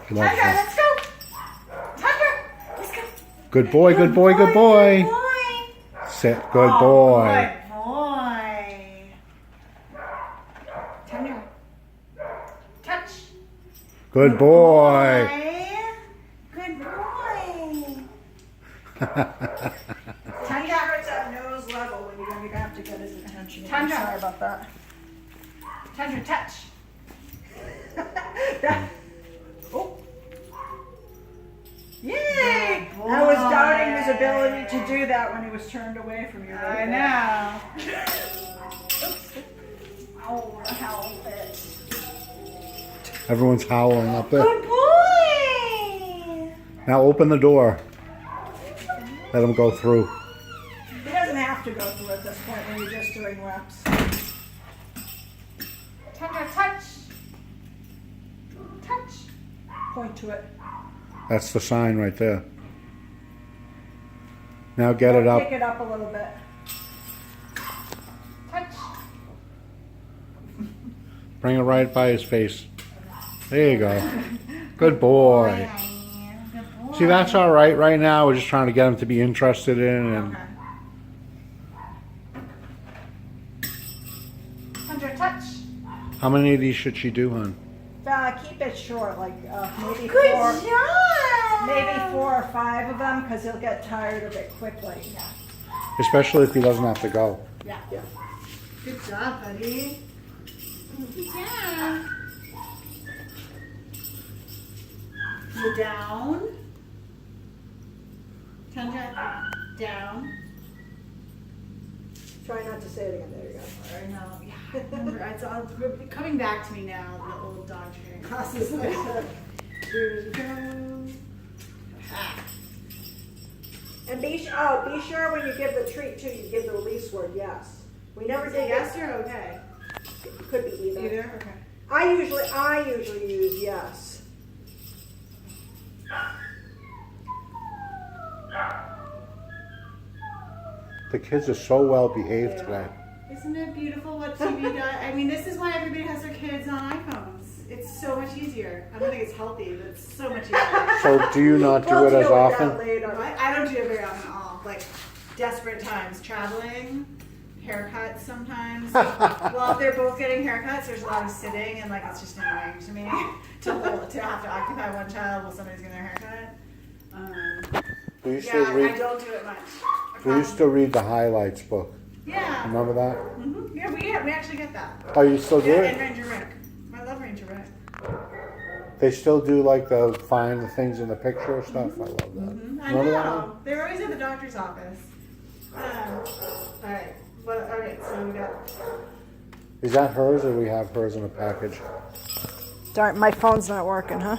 He loves Tundra, that. let's go. Tundra, let's go. Good boy, good boy, good boy. Good boy. Sit, good Oh, boy. Good boy. Tundra, touch. Good boy. Good boy. Tundra, it's at nose level when you're going to have to get his attention. Tundra. Sorry about that. Tundra, touch. Oh. Yay! I was doubting his ability to do that when he was turned away from you. I know. Oh, the hell bit. Everyone's howling up there. Good boy. Now open the door. Let him go through. He doesn't have to go through at this point when you're just doing reps. Tundra, touch. Touch. Point to it. That's the sign right there. Now get it up. Pick it up a little bit. Touch. Bring it right by his face. There you go. Good boy. Good boy. See, that's all right now. We're just trying to get him to be interested in and Okay. Tundra, touch. how many of these should she do, hon? Keep it short, like maybe Good four. job. Maybe 4 or 5 of them, because he'll get tired of it quickly. Yeah. Especially if he doesn't have to go. Yeah. Yeah. Good job, buddy. Good job. Go down. Tundra, down. Try not to say it again. There you go. I know. Yeah, I remember. It's all coming back to me now. The old dog training classes. Here you go. And be sure when you give the treat too, you give the release word yes. We never did Yes, you're okay. It could be either. Either? Okay. I usually use yes. The kids are so well behaved Yeah. today. Isn't it beautiful what TV does? I mean, this is why everybody has their kids on iPhones. It's so much easier. I don't think it's healthy, but it's so much easier. So do you not do We'll it as deal with often? that later. I don't do it very often at all. Like, desperate times. Traveling, haircuts sometimes. Well, if they're both getting haircuts, there's a lot of sitting, and like it's just annoying to me to have to occupy one child while somebody's getting their haircut. We used Yeah, to I read. don't do it much. We used to read the highlights book. Yeah. Remember that? Yeah, we actually get that. Oh, you still do Yeah, it? and Ranger Rick. I love Ranger Rick. They still do like the find the things in the picture stuff. I love that. I Remember that one? know. They're always at the doctor's office. All right. Okay, so we got. Is that hers or we have hers in a package? Darn, my phone's not working, huh?